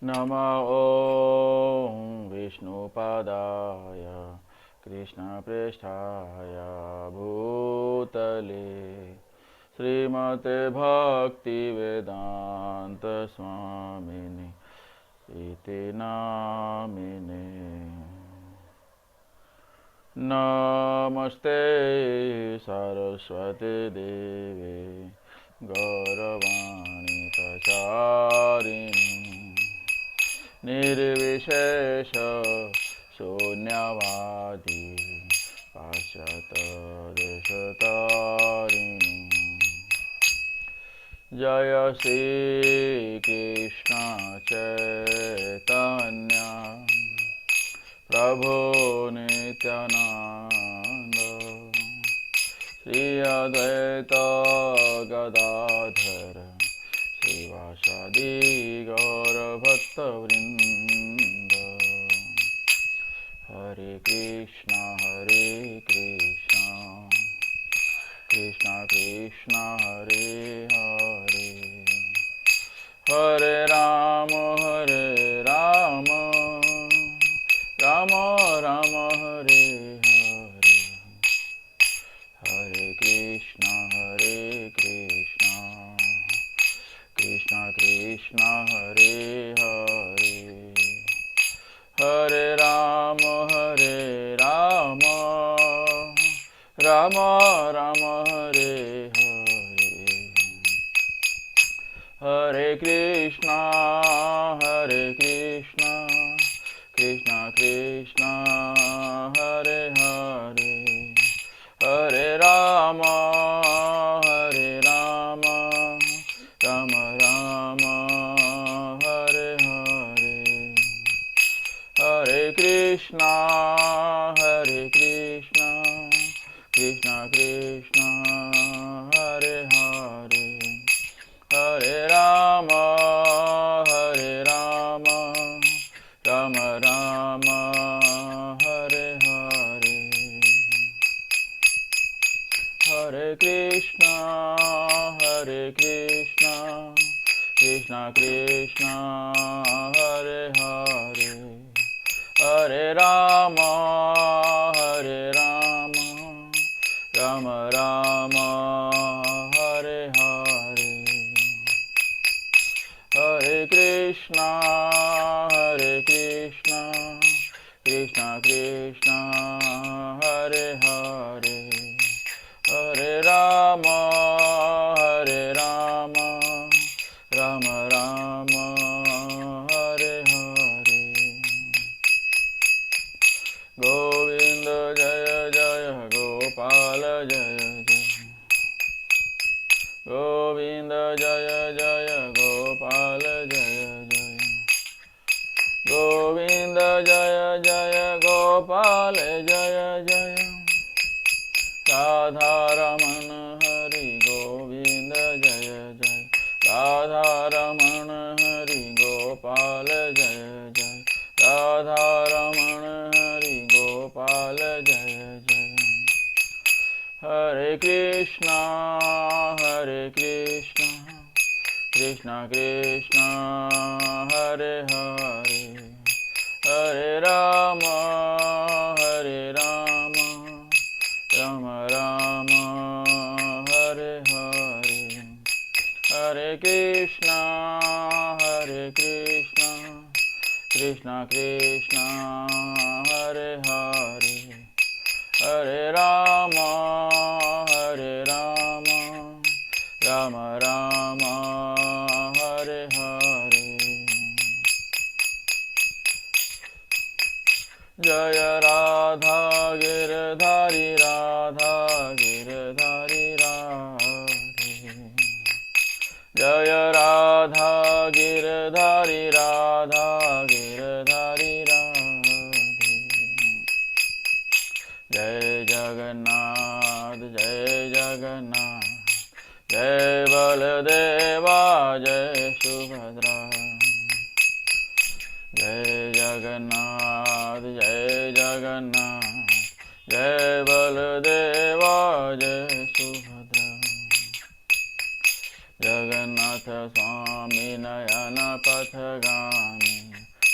नमः ॐ विष्णुपादाय कृष्णप्रेष्ठाय भूतले श्रीमते भक्तिवेदान्त स्वामिने इति नामिने। नमस्ते सरस्वती देवे गौरवाणी प्रचारिणी निर्विशेष शून्यवादी पाश्चात्यदेशतारिणी। जय श्री कृष्ण चैतन्य प्रभु नित्यानंद श्री अद्वैत गदाधर श्रीवासादि गौरभक्तवृंद। हरे कृष्णा कृष्णा कृष्णा हरे हरे, हरे राम राम राम हरे हरे, हरे कृष्णा कृष्णा कृष्णा हरे हरे, हरे राम राम राम हरे हरे, हरे कृष्णा कृष्णा कृष्णा हरे हरे, हरे राम राम राम हरे हरे, हरे कृष्णा कृष्णा कृष्णा हरे हरे, हरे राम राम राम हरे हरे, हरे कृष्णा कृष्णा कृष्णा हरे हरे, हरे राम राम राम हरे हरे, हरे कृष्णा कृष्णा कृष्णा हरे हरे, हरे राम राम राम हरे हरे। गोविंद जय जय गोपाल जय जय, गोविंद जय जय गोपाल जय जय, गोविंद जय जय गोपाल जय जय, राधा रमण हरि गोविंद जय जय, राधा रमण हरि गोपाल जय जय, राधा रमण हरि गोपाल जय जय, हरे कृष्णा कृष्णा कृष्णा हरे हरे, हरे राम राम राम हरे हरे, हरे कृष्णा कृष्णा कृष्णा हरे हरे, हरे राम राम राम हरे हरे। जय राधा गिरधारी राधे, जय राधा गिरधारी राधे, जय जगन्नाथ जय बलदेवा जय सुभद्रा, जय जगन्नाथ जय बलदेवा जय सुभद्रा, जगन्नाथ स्वामी नयन पथगामी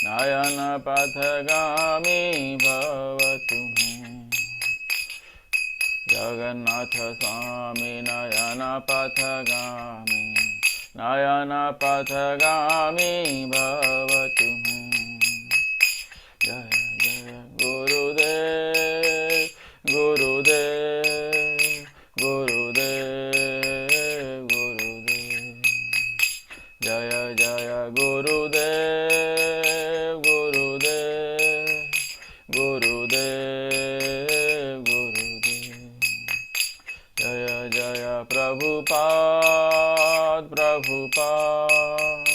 नयन पथगामी भवतु मे जगन्नाथ स्वामी नयन पथगामी भवतु मे जय जय गुरुदेव गुरुदेव गुरुदेव गुरुदेव जय जय गुरुदेव गुरुदेव गुरुदेव गुरुदेव जय जय प्रभुपाद प्रभुपाद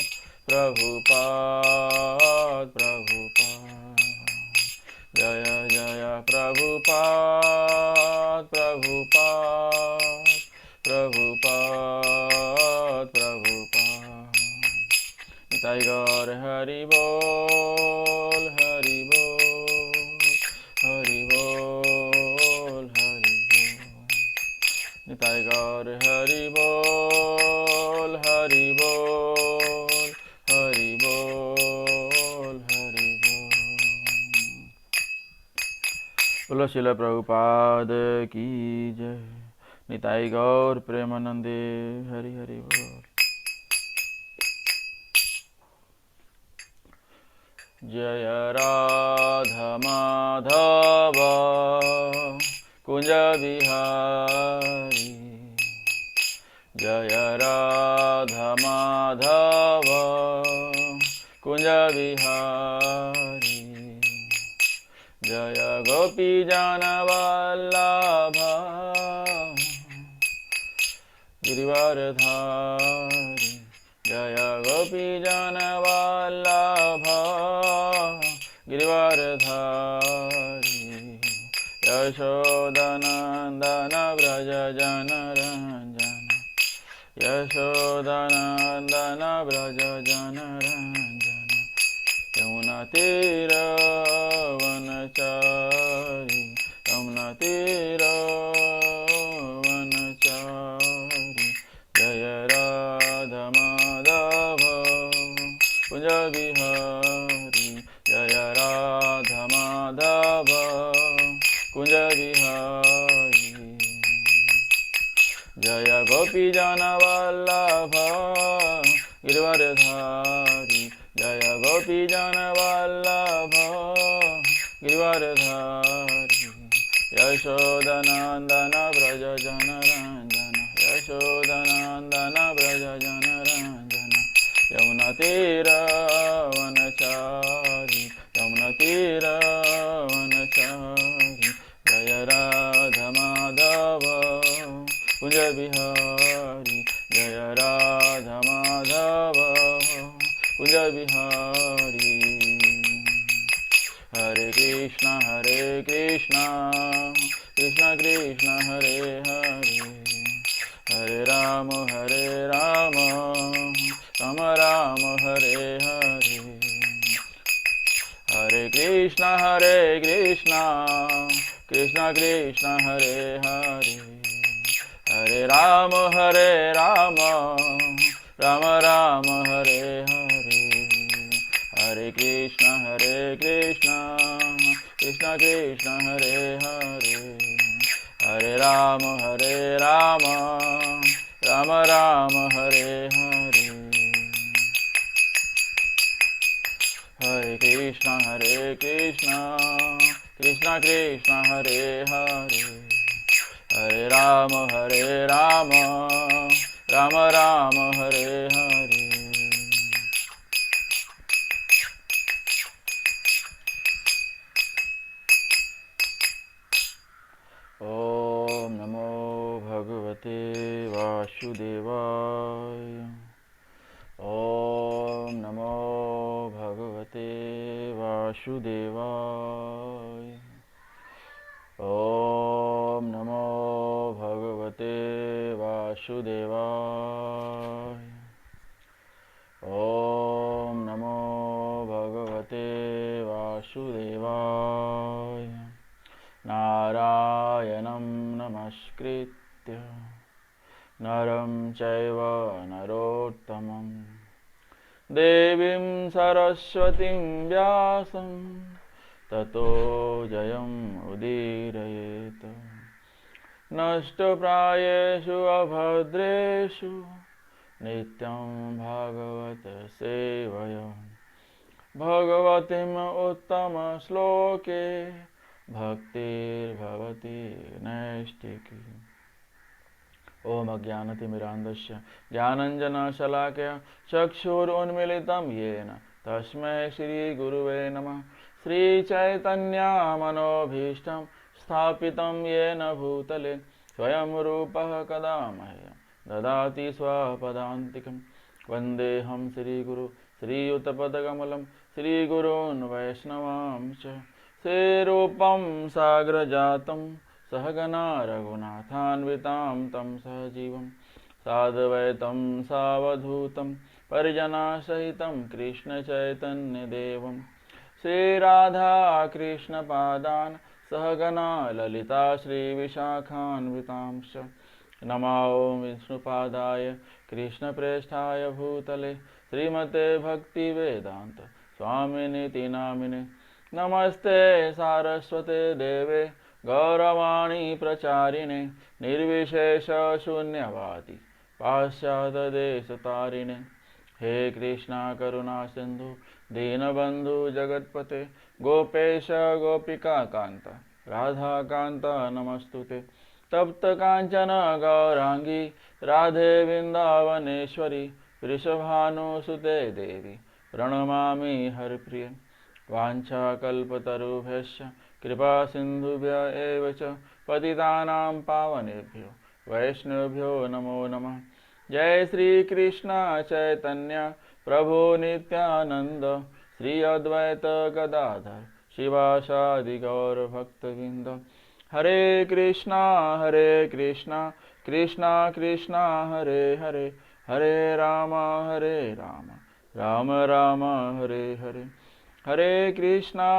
प्रभुपाद प्रभुपाद जय जय प्रभुपाद प्रभुपाद प्रभुपाद प्रभुपाद निताई गौर हरि बोल हरि बोल हरि बोल हरि बोल निताई गौर हरि बोल हरि बोल हरि बोल हरि बोल। बोलो श्रील प्रभुपाद की जय। निताई गौर प्रेमानंदे हरि हरि बोल। जय राधा माधव कुंज बिहारी जय राधा माधव कुंज बिहारी जय गोपी जन वल्लभ गिरिवरधारी जय गोपी जन वल्लभ गिरिवरधारी यशोदनंदन व्रज जनरंजन यशोदनंदन व्रज जनरंजन यमुना तीरवनचारी यमुना तीरवनचारी जय राधा माधव कुंज बिहारी जय राधा माधव कुंज बिहारी जय गोपी जन वल्लभ गिरिवरधारी जय गोपी जन वल्लभ गिरिवरधारी यशोदनंदन व्रज जनरंजन यशोदनंदन व्रज जनरंजन यमुना तीरवनचारी यमुना तीरवनचारी जय राधा माधव कुंज बिहारी जय राधा माधव कुंज बिहारी। हरे कृष्णा कृष्ण कृष्ण हरे हरे हरे राम राम राम हरे हरे हरे कृष्णा कृष्ण कृष्ण हरे हरे हरे राम राम राम हरे हरे हरे कृष्णा कृष्ण कृष्ण हरे हरे हरे राम राम राम हरे हरे हरे कृष्णा कृष्ण कृष्ण हरे हरे हरे राम राम राम हरे हरे। ओम नमो भगवते वासुदेवाय। ओम नमो भगवते वासुदेवाय। ओम नमो भगवते वासुदेवाय। ओम नमो भगवते वासुदेवाय। नारायणं नमस्कृत्य नरं चैव नरोत्तमं देवीं सरस्वतीं व्यासं ततो जयम् उदीरयेत्। नष्टप्रायेषु अभद्रेषु नित्यं भागवत सेवया। भगवतीम् उत्तमश्लोके भक्तिर्भवति नैष्टिकी। ओम अज्ञानतिमिरान्धस्य ज्ञानाञ्जनशलाकया चक्षुरुन्मीलितं येन तस्मै श्रीगुरुवे नमः। श्रीचैतन्यमनोभीष्टं स्थापितं येन भूतले स्वयं रूपः कदा मह्यं ददाति स्वपदान्तिकं। वन्देऽहं श्रीगुरु श्रीयुतपदकमलं श्रीगुरून् वैष्णवांश्च। श्रीरूपं साग्रजातं सहगना रघुनाथान्वितां तं सहजीवं साद्वैतं सावधूतं परिजनसहितं कृष्णचैतन्यदेवं श्रीराधा कृष्णपादान् सहगना ललिता श्रीविशाखान्वितांश्च। नमो विष्णुपादाय कृष्णप्रेष्ठाय भूतले श्रीमते भक्तिवेदान्त स्वामिनिति नामिने। नमस्ते सारस्वते देवे गौरवाणी प्रचारिणे निर्विशेष शून्यवादी पाश्चात्यदेशतारिणे। हे कृष्णा करुणा सिंधु दीनबंधु जगत्पते गोपेश गोपिका कांत राधा कांत नमस्तुते। तप्त कांचन गौरांगी राधे वृंदावनेश्वरी वृषभानुसुते देवी प्रणमामि हरिप्रिये। वाञ्छाकल्पतरुभ्यश्च कृपा सिन्धुभ्य एव च पतितानां पावनेभ्यो वैष्णवेभ्यो नमो नमः। जय श्री कृष्ण चैतन्य प्रभु नित्यानंद श्री अद्वैत गदाधर शिवासादि गौर भक्तवृंद। हरे कृष्णा कृष्णा कृष्णा हरे हरे हरे राम राम राम हरे हरे। हरे कृष्णा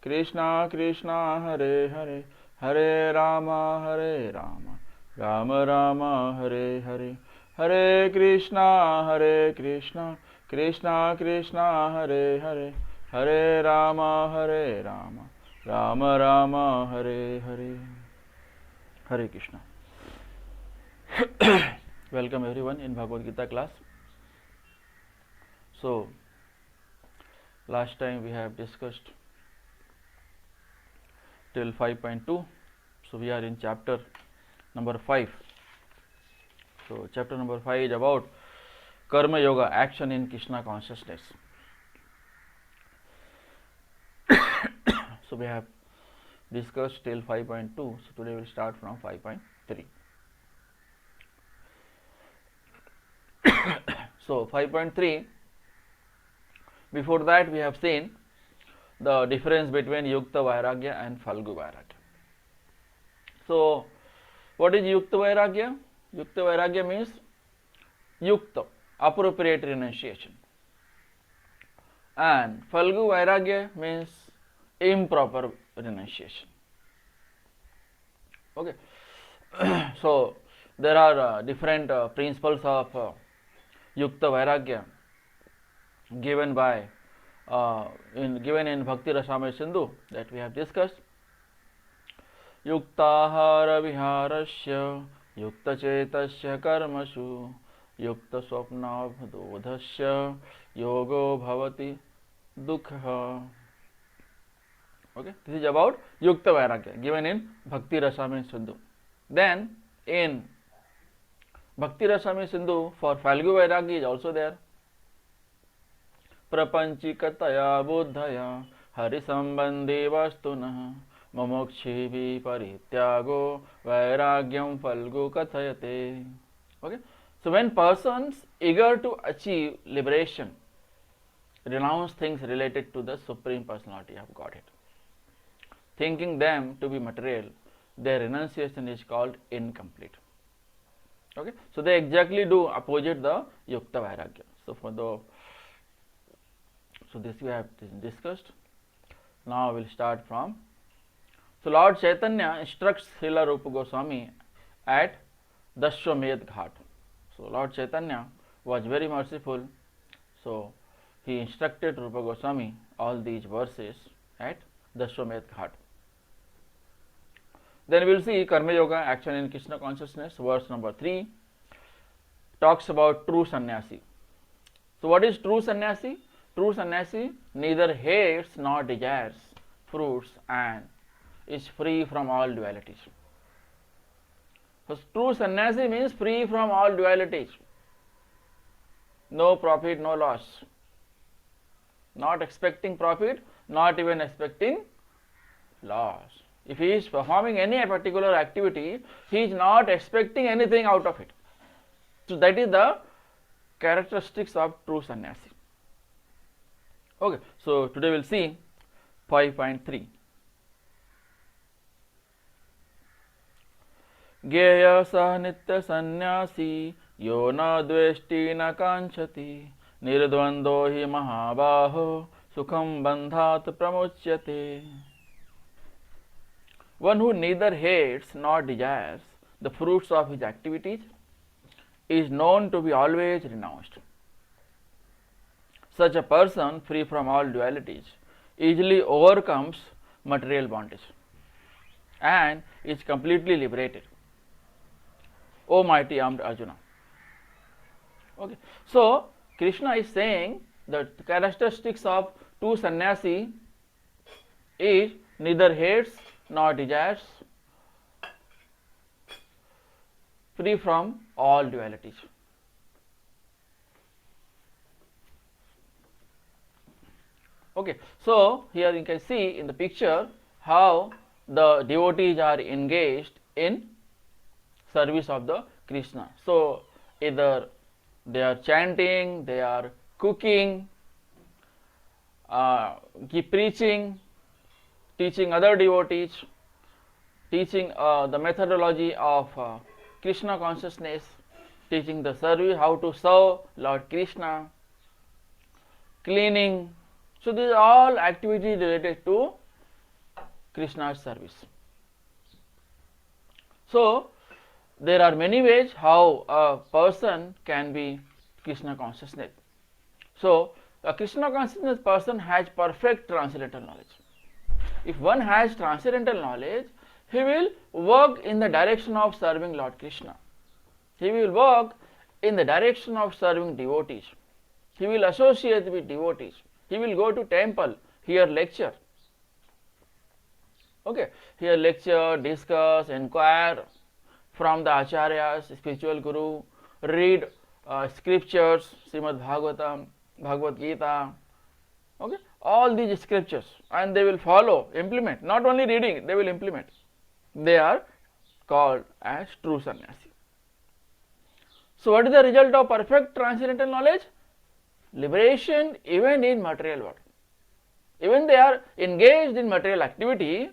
कृष्णा कृष्णा हरे हरे हरे राम राम राम हरे हरे। हरे कृष्णा कृष्णा कृष्णा हरे हरे हरे राम राम राम हरे हरे। हरे Krishna. Welcome everyone in Bhagavad Gita class. So last time we have discussed till 5.2. So we are in chapter number 5. So chapter number 5 is about Karma Yoga, action in Krishna consciousness. So we have discussed till 5.2. So today we will start from 5.3. So 5.3, before that we have seen the difference between Yukta Vairagya and Phalgu Vairagya. So what is Yukta Vairagya? Yukta Vairagya means Yukta, appropriate renunciation, and Phalgu Vairagya means improper renunciation. Okay. So there are different principles of Yukta Vairagya given by given in Bhakti Rasamrita Sindhu that we have discussed. Yuktahara viharasya yukta chetasya karmashu yukta swapnabdodhasya yogo bhavati dukha. Okay, this is about Yukta Vairagya given in Bhakti Rasamrita Sindhu. Then in Bhakti Rasamrita Sindhu for Phalgu Vairagya is also there. Prapanchikataya buddhaya harisambandhi vastunah mamokshi parityago vairagyam Phalgu kathayate. Okay, so when persons eager to achieve liberation renounce things related to the Supreme Personality of Godhead, thinking them to be material, their renunciation is called incomplete. Okay, so they exactly do opposite the Yukta Vairagya. So this we have discussed. Now we will start from. So Lord Chaitanya instructs Srila Rupa Goswami at Dashwamedh Ghat. So Lord Chaitanya was very merciful. So he instructed Rupa Goswami all these verses at Dashwamedh Ghat. Then we will see Karma Yoga, action in Krishna consciousness, verse number 3 talks about true sannyasi. So what is true sannyasi? True sannyasi neither hates nor desires fruits and is free from all dualities. So true sannyasi means free from all dualities. No profit, no loss. Not expecting profit, not even expecting loss. If he is performing any particular activity, he is not expecting anything out of it. So that is the characteristics of true sannyasi. Okay, so today we will see 5.3. Gyeya sah nitya sannyasi yo na dveshti na kanchati nirdvando hi mahabaho sukham bandhat pramuchyate. One who neither hates nor desires the fruits of his activities is known to be always renounced. Such a person, free from all dualities, easily overcomes material bondage and is completely liberated. O mighty armed Arjuna. Okay. So Krishna is saying that the characteristics of true sannyasi is neither hates nor desires, free from all dualities. Okay, so here you can see in the picture how the devotees are engaged in service of the Krishna. So either they are chanting, they are cooking, keep preaching, teaching other devotees, teaching the methodology of Krishna consciousness, teaching the service, how to serve Lord Krishna, cleaning. So these are all activities related to Krishna's service. So there are many ways how a person can be Krishna consciousness. So a Krishna consciousness person has perfect transcendental knowledge. If one has transcendental knowledge, he will work in the direction of serving Lord Krishna. He will work in the direction of serving devotees. He will associate with devotees. He will go to temple, hear lecture. Okay, hear lecture, discuss, inquire from the acharyas, spiritual guru, read scriptures, Srimad Bhagavatam, Bhagavad Gita. Okay, all these scriptures, and they will follow, implement. Not only reading, they will implement. They are called as true sannyasi. So what is the result of perfect transcendental knowledge? Liberation even in material world. Even they are engaged in material activity,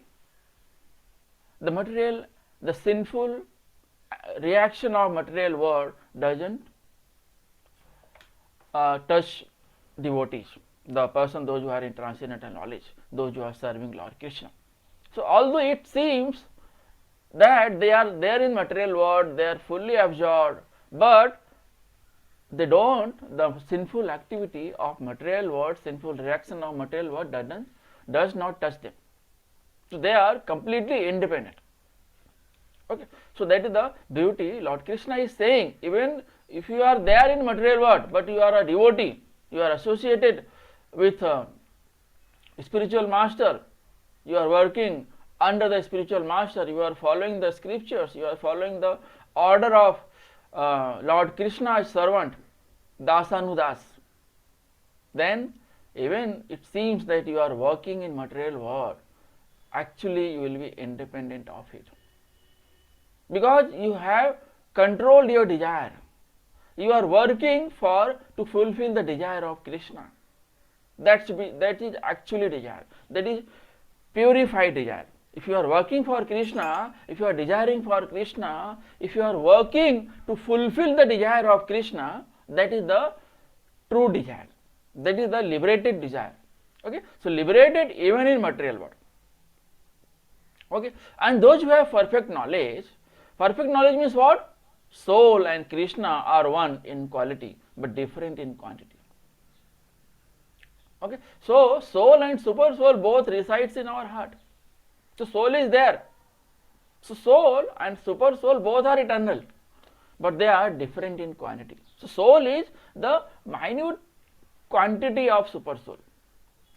the sinful reaction of material world doesn't touch devotees, the person, those who are in transcendental knowledge, those who are serving Lord Krishna. So although it seems that they are there in material world, they are fully absorbed, but they don't, the sinful activity of material world, sinful reaction of material world does not touch them. So they are completely independent. Okay, so that is the beauty. Lord Krishna is saying, even if you are there in material world, but you are a devotee, you are associated with a spiritual master, you are working under the spiritual master, you are following the scriptures, you are following the order of Lord Krishna's servant, Dasanudas, then even it seems that you are working in material world, actually you will be independent of it. Because you have controlled your desire. You are working to fulfill the desire of Krishna. That is actually desire. That is purified desire. If you are working for Krishna, if you are desiring for Krishna, if you are working to fulfill the desire of Krishna, that is the true desire. That is the liberated desire. Okay, so liberated even in material world. Okay, and those who have perfect knowledge means what? Soul and Krishna are one in quality. but different in quantity. Okay, so soul and super soul both resides in our heart. So soul is there. So soul and super soul both are eternal, but they are different in quantity. So soul is the minute quantity of super soul.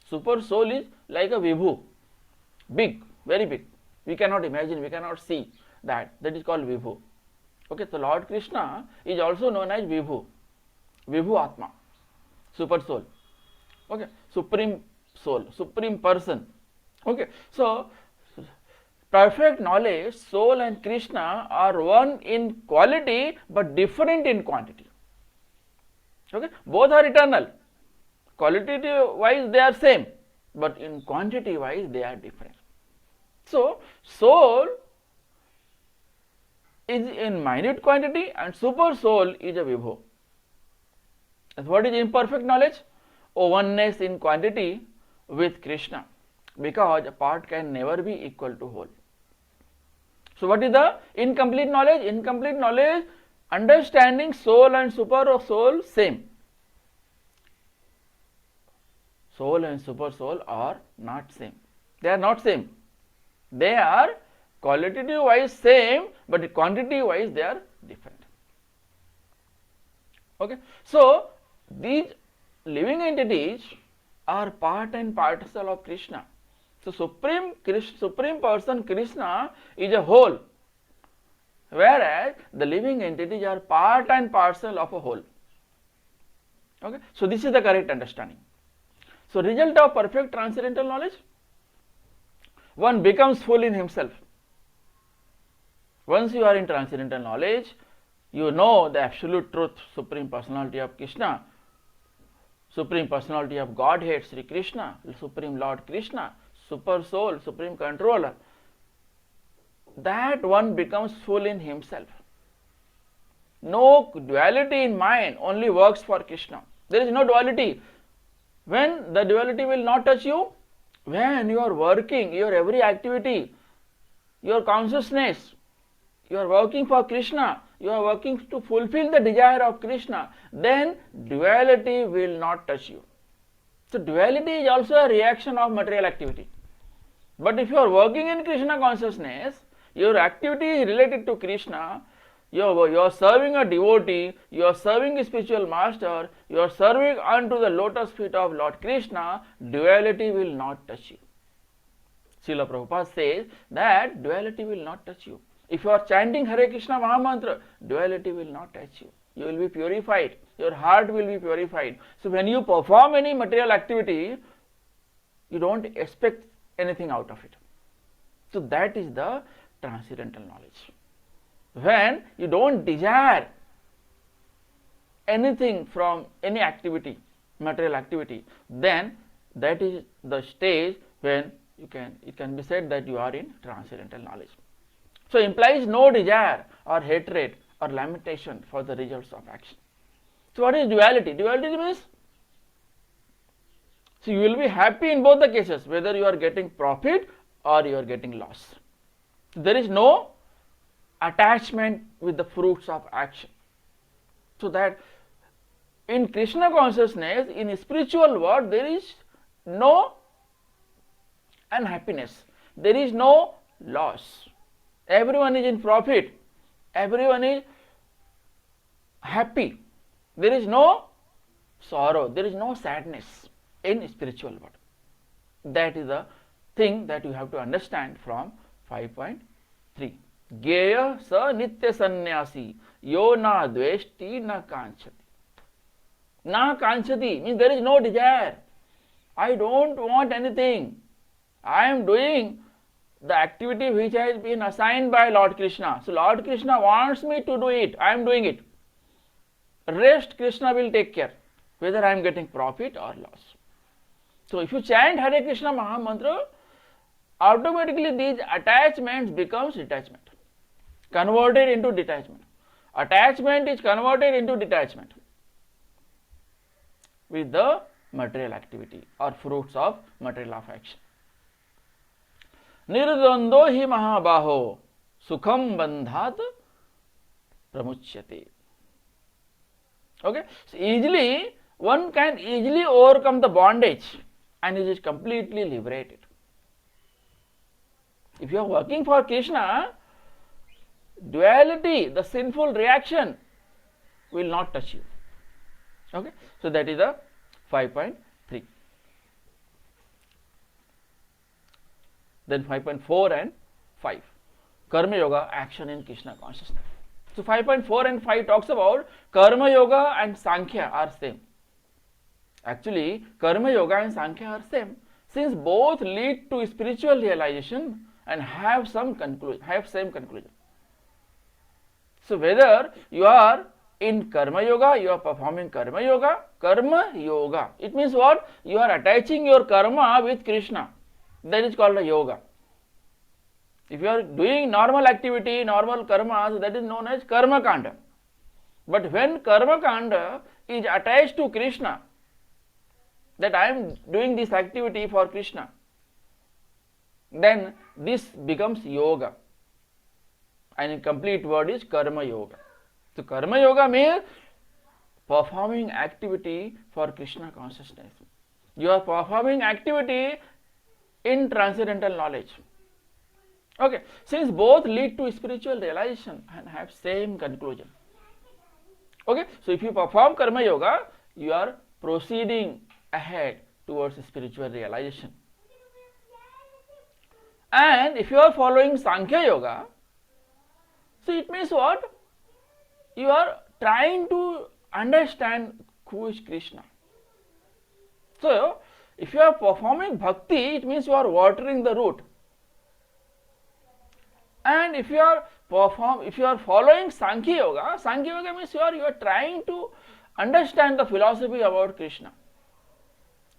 Super soul is like a vibhu, big, very big. We cannot imagine, we cannot see that. That is called vibhu. Okay, so Lord Krishna is also known as vibhu, vibhu atma, super soul. Okay, supreme soul, supreme person. Okay, so perfect knowledge, soul and Krishna are one in quality but different in quantity. Okay, both are eternal. Qualitative wise they are same, but in quantity wise they are different. So soul is in minute quantity and super soul is a vibhu. And what is imperfect knowledge? Oneness in quantity with Krishna, because a part can never be equal to whole. So what is the incomplete knowledge? Incomplete knowledge, understanding soul and super soul same. Soul and super soul are not same. They are not same. They are qualitative wise same, but quantity wise they are different. Okay, so these living entities are part and parcel of Krishna. So supreme person Krishna is a whole, whereas the living entities are part and parcel of a whole. Okay, so this is the correct understanding. So result of perfect transcendental knowledge, one becomes full in himself. Once you are in transcendental knowledge, you know the absolute truth, supreme personality of Krishna, supreme personality of Godhead, Sri Krishna, supreme Lord Krishna, super soul, supreme controller. That one becomes full in himself. No duality in mind, only works for Krishna. There is no duality. When the duality will not touch you, when you are working, your every activity, your consciousness, you are working for Krishna, you are working to fulfill the desire of Krishna, then duality will not touch you. So duality is also a reaction of material activity. But if you are working in Krishna consciousness, your activity is related to Krishna, you are serving a devotee, you are serving a spiritual master, you are serving unto the lotus feet of Lord Krishna, duality will not touch you. Srila Prabhupada says that duality will not touch you. If you are chanting Hare Krishna Mahamantra, duality will not touch you. You will be purified, your heart will be purified. So when you perform any material activity, you don't expect anything out of it. So that is the transcendental knowledge. When you don't desire anything from any activity, material activity, then that is the stage when it can be said that you are in transcendental knowledge. So implies no desire or hatred or lamentation for the results of action. So what is duality? Duality means, so you will be happy in both the cases, whether you are getting profit or you are getting loss. There is no attachment with the fruits of action. So that in Krishna consciousness, in spiritual world, there is no unhappiness, there is no loss. Everyone is in profit, everyone is happy. There is no sorrow, there is no sadness in spiritual world. That is the thing that you have to understand from 5.3. Geya sa nitya sannyasi yo na dveshti na kanchati. Na kanchati means there is no desire. I don't want anything. I am doing the activity which has been assigned by Lord Krishna. So Lord Krishna wants me to do it. I am doing it. Rest Krishna will take care, whether I am getting profit or loss. So if you chant Hare Krishna Mahamantra, automatically these attachments becomes detachment, converted into detachment. Attachment is converted into detachment with the material activity or fruits of material of action. Nirdvando hi mahabaho sukham bandhat pramuchyate. Okay, so easily one can easily overcome the bondage and is completely liberated. If you are working for Krishna, duality, the sinful reaction, will not touch you. Okay, so that is the 5.3. Then 5.4 and 5, Karma Yoga, action in Krishna consciousness. So 5.4 and 5 talks about Karma Yoga and Sankhya are same. Actually, Karma Yoga and Sankhya are same, since both lead to spiritual realization and have same conclusion. So whether you are in Karma Yoga, you are performing Karma Yoga, it means what? You are attaching your karma with Krishna. That is called a yoga. If you are doing normal activity, normal karmas, that is known as karma kanda. But when karma kanda is attached to Krishna, that I am doing this activity for Krishna, then this becomes yoga. And in complete word is Karma Yoga. So Karma Yoga means performing activity for Krishna consciousness. You are performing activity in transcendental knowledge. Okay, since both lead to spiritual realization and have same conclusion. Okay, so if you perform Karma Yoga, you are proceeding ahead towards spiritual realization. And if you are following Sankhya Yoga, so it means what? You are trying to understand who is Krishna. So if you are performing bhakti, it means you are watering the root. And if you are following Sankhya Yoga means you are trying to understand the philosophy about Krishna.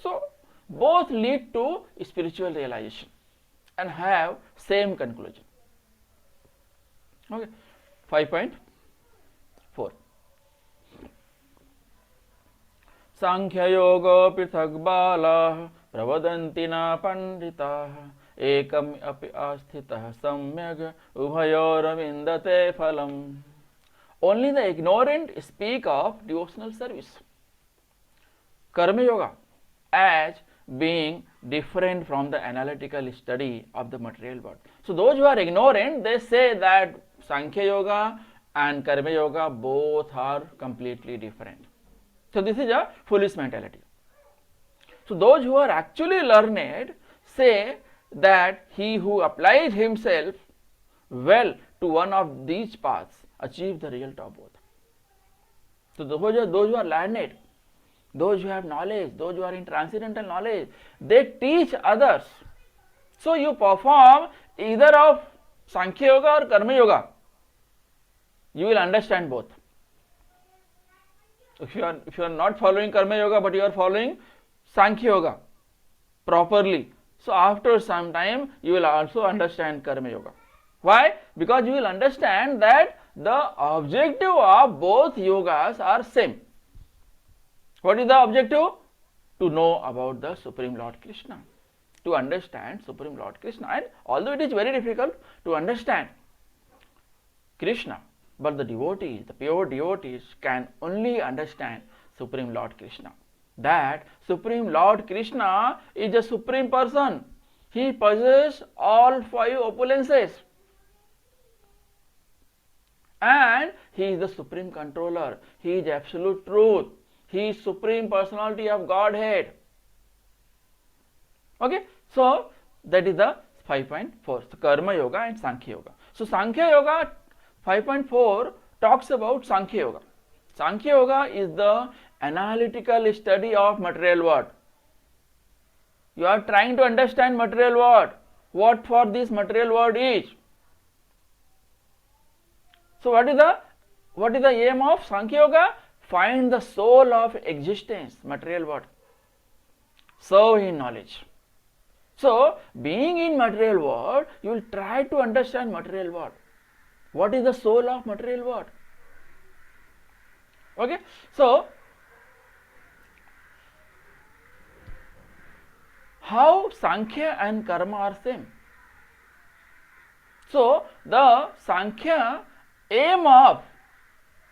So both lead to spiritual realization and have same conclusion. Okay, 5.4. Sankhya Yoga prithak bala pravadanti na pandita ekam api asthitah samyag ubhayor vindate phalam. Only the ignorant speak of devotional service. Karma Yoga as being different from the analytical study of the material world. So those who are ignorant, they say that Sankhya Yoga and Karma Yoga both are completely different. So this is a foolish mentality. So those who are actually learned say that he who applies himself well to one of these paths achieves the result of both. So those who are learned, those who have knowledge, those who are in transcendental knowledge, they teach others. So you perform either of Sankhya Yoga or Karma Yoga, you will understand both. If you are not following Karma Yoga but you are following Sankhya Yoga properly, so after some time you will also understand Karma Yoga. Why? Because you will understand that the objective of both yogas are same. What is the objective? To know about the Supreme Lord Krishna, to understand Supreme Lord Krishna. And although it is very difficult to understand Krishna, but the devotees, the pure devotees, can only understand Supreme Lord Krishna. That Supreme Lord Krishna is a supreme person. He possesses all 5 opulences. And he is the supreme controller. He is absolute truth. He is supreme personality of Godhead. Okay, so that is the 5.4, so Karma Yoga and Sankhya Yoga. So Sankhya Yoga 5.4 talks about Sankhya Yoga. Sankhya Yoga is the analytical study of material world. You are trying to understand material world, what for this material world is. So what is the aim of Sankhya Yoga? Find the soul of existence, material world. Serve in knowledge. So being in material world, you will try to understand material world. What is the soul of material world? Okay, so how Sankhya and Karma are same? So the Sankhya aim of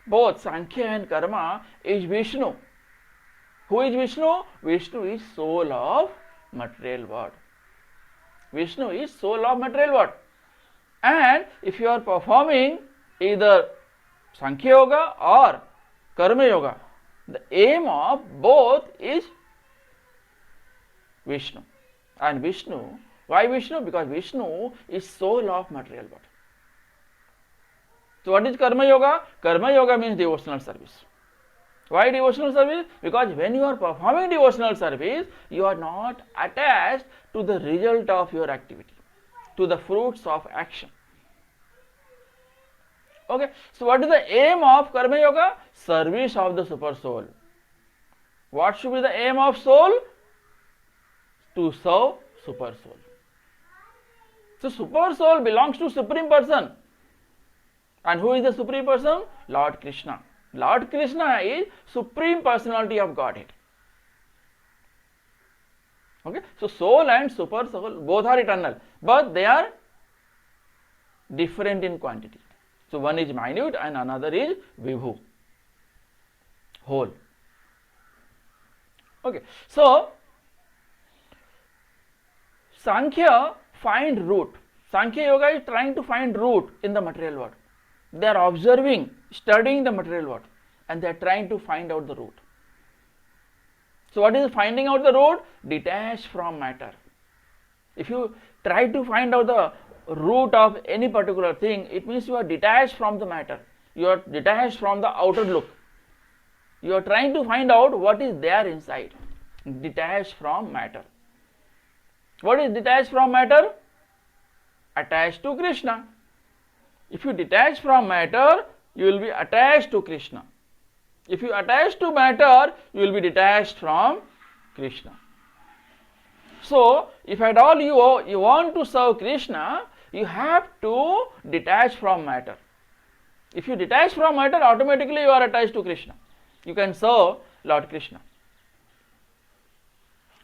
both Sankhya and Karma is Vishnu. Who is Vishnu? Vishnu is soul of material world. Vishnu is soul of material world. And if you are performing either Sankhya Yoga or Karma Yoga, the aim of both is Vishnu. And Vishnu, why Vishnu? Because Vishnu is soul of material world. So what is Karma Yoga? Karma Yoga means devotional service. Why devotional service? Because when you are performing devotional service, you are not attached to the result of your activity, to the fruits of action. Okay, so what is the aim of Karma Yoga? Service of the super soul. What should be the aim of soul? To serve super soul. So super soul belongs to Supreme Person. And who is the Supreme Person? Lord Krishna. Lord Krishna is Supreme Personality of Godhead. Okay, so soul and super soul both are eternal, but they are different in quantity. So one is minute and another is vibhu, whole. Okay, so Sankhya find root. Sankhya Yoga is trying to find root in the material world. They are observing, studying the material world, and they are trying to find out the root. So what is finding out the root? Detach from matter. If you try to find out the root of any particular thing, it means you are detached from the matter. You are detached from the outer look. You are trying to find out what is there inside. Detached from matter. What is detached from matter? Attached to Krishna. If you detach from matter, you will be attached to Krishna. If you attach to matter, you will be detached from Krishna. So, if at all you want to serve Krishna, you have to detach from matter. If you detach from matter, automatically you are attached to Krishna. You can serve Lord Krishna.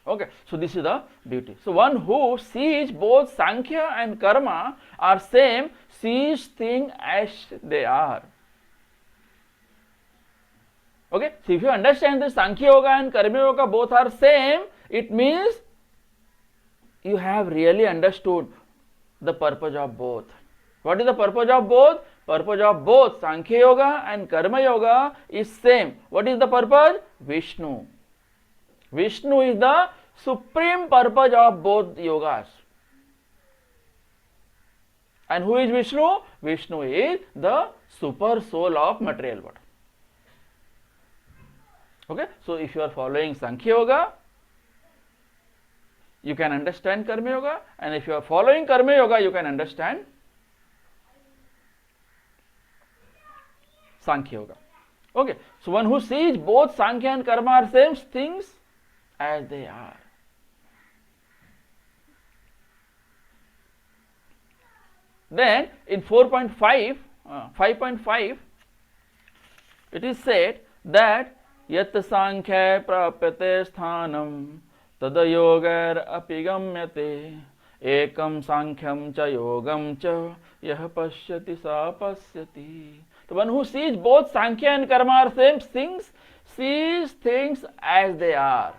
Okay, so this is the beauty. So one who sees both Sankhya and Karma are same, sees things as they are. Okay, so if you understand that Sankhya Yoga and Karma Yoga both are same, it means you have really understood the purpose of both. What is the purpose of both? Purpose of both Sankhya Yoga and Karma Yoga is same. What is the purpose? Vishnu. Vishnu is the supreme purpose of both yogas. And who is Vishnu? Vishnu is the super soul of material world. Okay, so if you are following Sankhya Yoga, you can understand Karma Yoga, and if you are following Karma Yoga, you can understand Sankhya Yoga. Okay, so one who sees both Sankhya and Karma are same things as they are. Then in 4.5, 5.5, it is said that yat sankhya prapyate sthanam tada yogar api gamyate ekam sankhyam cha yogam cha yah pashyati sa pasyati. The one who sees both Sankhya and Karma are same things, sees things as they are.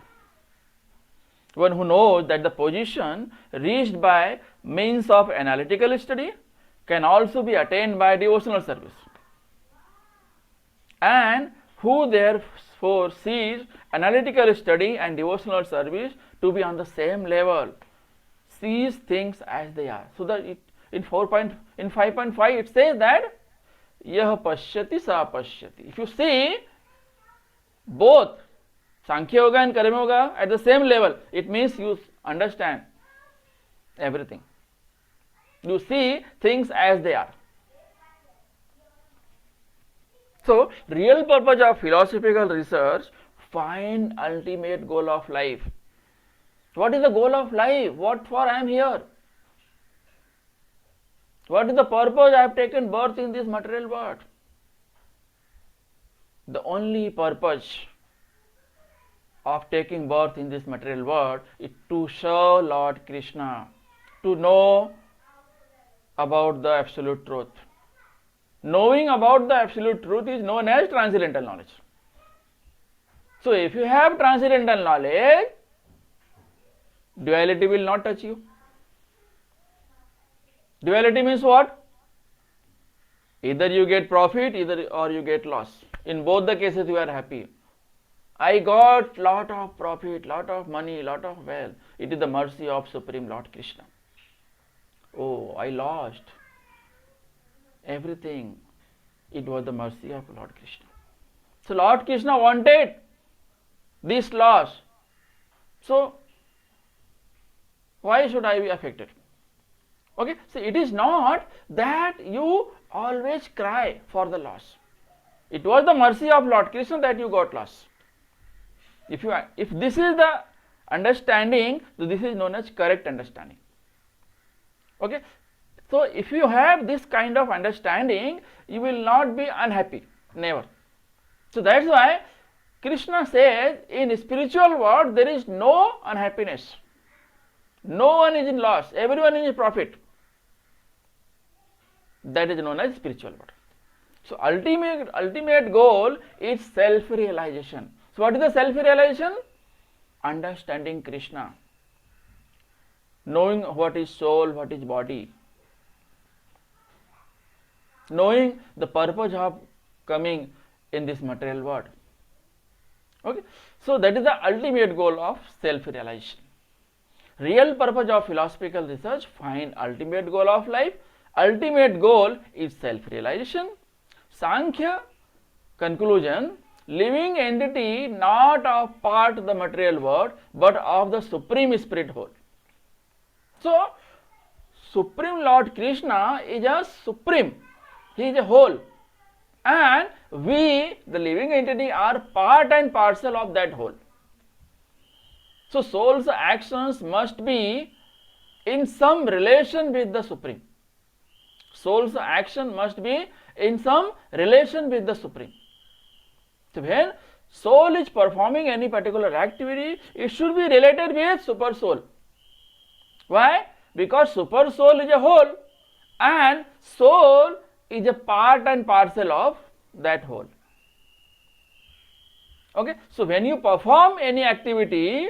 One who knows that the position reached by means of analytical study can also be attained by devotional service, and who therefore sees analytical study and devotional service to be on the same level, sees things as they are. So that in 5.5 it says that yah pashyati sa pashyati. If you see both Sankhya Yoga and Karma Yoga at the same level, it means you understand everything. You see things as they are. So, real purpose of philosophical research, find ultimate goal of life. What is the goal of life? What for I am here? What is the purpose I have taken birth in this material world? The only purpose of taking birth in this material world is to serve Lord Krishna, to know about the absolute truth. Knowing about the absolute truth is known as transcendental knowledge. So if you have transcendental knowledge, duality will not touch you. Duality means what? Either you get profit, or you get loss. In both the cases you are happy. I got lot of profit, lot of money, lot of wealth. It is the mercy of Supreme Lord Krishna. Oh, I lost everything. It was the mercy of Lord Krishna. So Lord Krishna wanted this loss. So why should I be affected? Okay, so it is not that you always cry for the loss. It was the mercy of Lord Krishna that you got loss. If this is the understanding, so this is known as correct understanding. Okay, so if you have this kind of understanding, you will not be unhappy, never. So that's why Krishna says in spiritual world there is no unhappiness. No one is in loss, everyone is in profit. That is known as spiritual world. So ultimate goal is self-realization. So what is the self-realization? Understanding Krishna. Knowing what is soul, what is body. Knowing the purpose of coming in this material world. Okay, so that is the ultimate goal of self-realization. Real purpose of philosophical research, find ultimate goal of life. Ultimate goal is self-realization. Sankhya, conclusion, living entity not of part of the material world but of the Supreme Spirit whole. So, Supreme Lord Krishna is a supreme, he is a whole, and we, the living entity, are part and parcel of that whole. So, soul's actions must be in some relation with the Supreme. Soul's action must be in some relation with the Supreme. So, when soul is performing any particular activity, it should be related with super soul. Why? Because super soul is a whole and soul is a part and parcel of that whole. Okay, so when you perform any activity,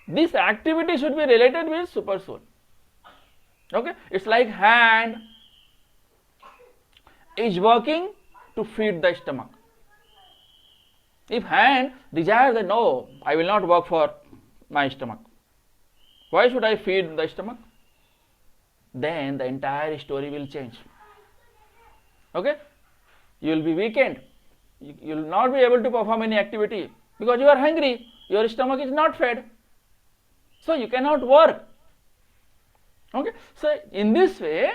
this activity should be related with super soul. Okay, it's like hand is working to feed the stomach. If hand desires that no, I will not work for my stomach. Why should I feed the stomach? Then the entire story will change. Okay, you will be weakened. You will not be able to perform any activity because you are hungry. Your stomach is not fed. So you cannot work. Okay, so in this way,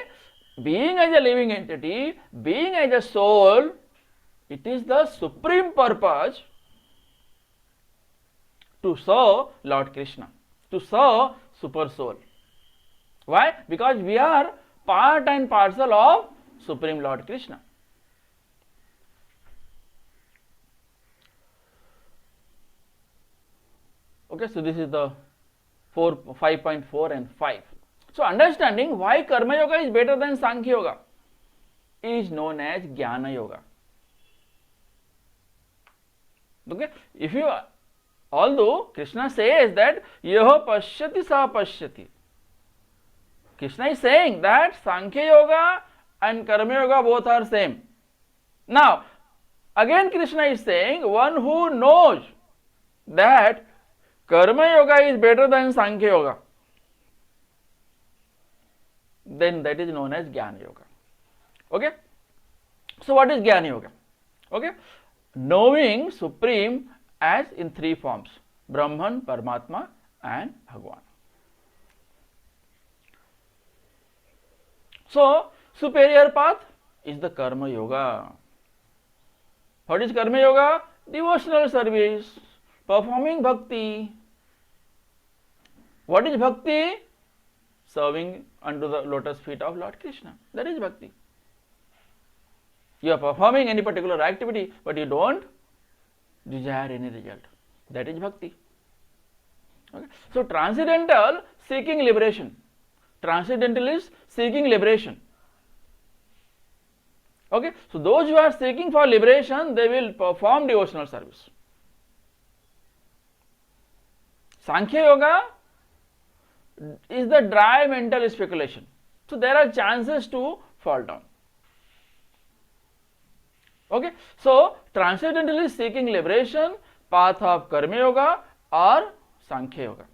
being as a living entity, being as a soul, it is the supreme purpose to serve Lord Krishna, to serve super soul. Why? Because we are part and parcel of Supreme Lord Krishna. Okay, so this is the 5.4 and 5. So understanding why Karma Yoga is better than Sankhya Yoga is known as Jnana Yoga. Okay, although Krishna says that Yaho Pashyati Sa Pashyati, Krishna is saying that Sankhya Yoga and Karma Yoga both are same. Now, again Krishna is saying one who knows that Karma Yoga is better than Sankhya Yoga, then that is known as Jnana Yoga. Okay, so what is Jnana Yoga? Okay, knowing Supreme as in three forms: Brahman, Paramatma and Bhagwan. So superior path is the Karma Yoga. What is Karma Yoga? Devotional service, performing bhakti. What is bhakti? Serving under the lotus feet of Lord Krishna. That is bhakti. You are performing any particular activity, but you don't desire any result. That is bhakti. Okay. So transcendental, seeking liberation. Transcendental is seeking liberation. Okay, so those who are seeking for liberation, they will perform devotional service. Sankhya Yoga is the dry mental speculation. So there are chances to fall down. Okay, so transcendentally seeking liberation, path of Karma Yoga or Sankhya Yoga.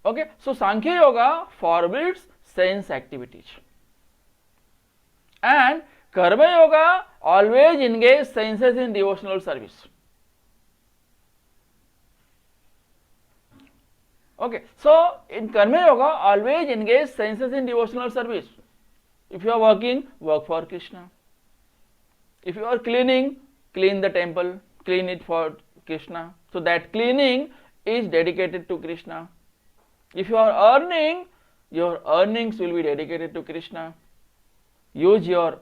Okay, so Sankhya Yoga forbids sense activities, and Karma Yoga always engages senses in devotional service. Okay, so in Karma Yoga always engage senses in devotional service. If you are working, work for Krishna. If you are cleaning, clean the temple, clean it for Krishna. So that cleaning is dedicated to Krishna. If you are earning, your earnings will be dedicated to Krishna. Use your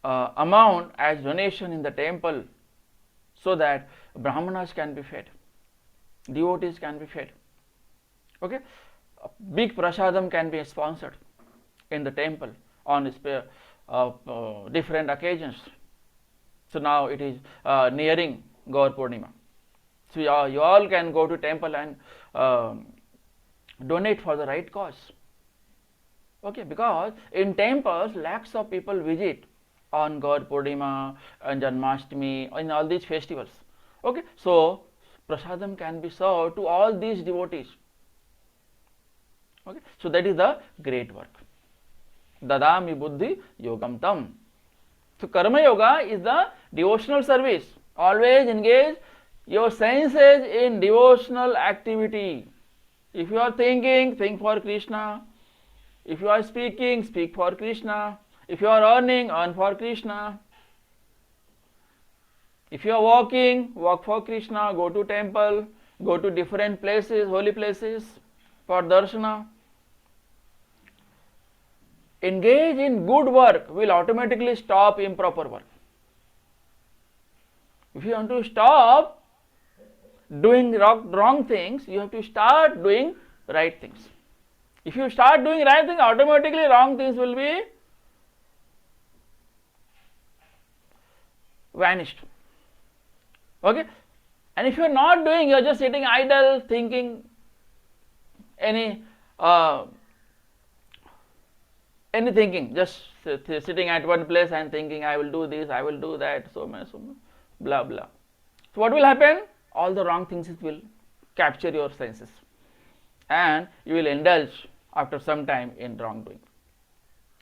amount as donation in the temple so that Brahmanas can be fed, devotees can be fed. Okay, a big prasadam can be sponsored in the temple on different occasions. So now it is nearing Gaur Purnima. So you all can go to temple and donate for the right cause. Okay, because in temples lakhs of people visit on Gaur Purnima and Janmashtami, in all these festivals. Okay, so prasadam can be served to all these devotees. Okay, so that is the great work. Dadami buddhi yogam tam. So Karma Yoga is the devotional service. Always engage your senses in devotional activity. If you are thinking, think for Krishna. If you are speaking, speak for Krishna. If you are earning, earn for Krishna. If you are walking, walk for Krishna. Go to temple, go to different places, holy places for darshana. Engage in good work will automatically stop improper work. If you want to stop doing wrong things, you have to start doing right things. If you start doing right things, automatically wrong things will be vanished. Okay, and if you are not doing, you are just sitting idle, thinking any thinking, just sitting at one place and thinking, I will do this, I will do that, so much, blah blah. So what will happen? All the wrong things will capture your senses, and you will indulge after some time in wrongdoing.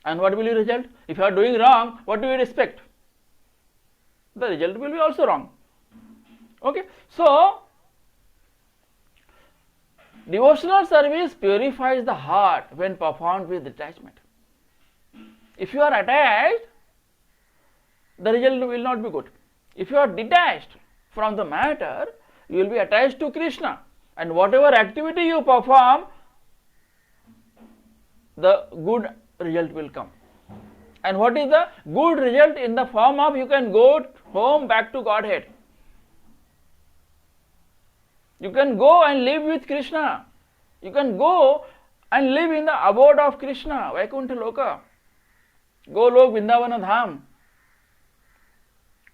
And what will you result? If you are doing wrong, what do you expect? The result will be also wrong. Okay, so devotional service purifies the heart when performed with detachment. If you are attached, the result will not be good. If you are detached from the matter, you will be attached to Krishna, and whatever activity you perform, the good result will come. And what is the good result? In the form of you can go home back to Godhead. You can go and live with Krishna. You can go and live in the abode of Krishna, Vaikuntha Loka. Go Lok Vrindavana Dham.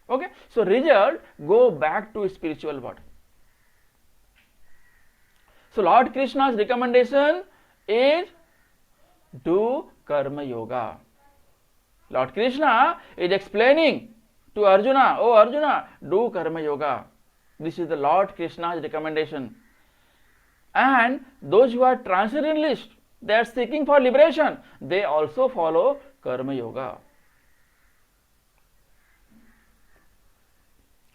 Okay, so result, go back to spiritual world. So Lord Krishna's recommendation is do Karma Yoga. Lord Krishna is explaining to Arjuna, oh Arjuna, do Karma Yoga. This is the Lord Krishna's recommendation. And those who are transcendentalists, they are seeking for liberation, they also follow Karma Yoga.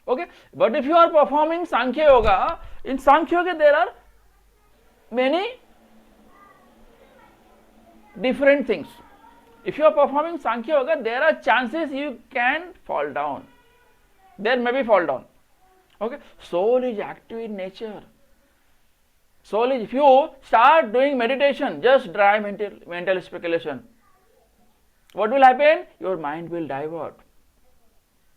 Okay, but if you are performing Sankhya Yoga, in Sankhya Yoga there are many different things. If you are performing Sankhya Yoga, there are chances you can fall down. There may be fall down. Okay, soul is active in nature. Soul is, if you start doing meditation, just dry mental speculation, what will happen? Your mind will divert.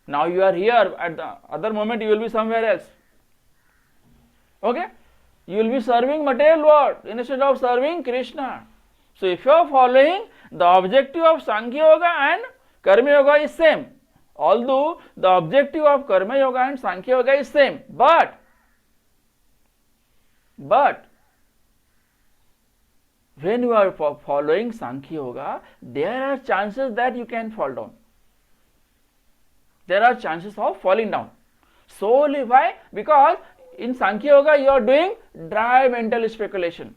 Now you are here, at the other moment you will be somewhere else. Okay, you will be serving material world instead of serving Krishna. So if you are following, the objective of Sankhya Yoga and Karma Yoga is same. Although the objective of Karma Yoga and Sankhya Yoga is same, but when you are following Sankhya Yoga, there are chances that you can fall down. There are chances of falling down. Solely why? Because in Sankhya Yoga you are doing dry mental speculation.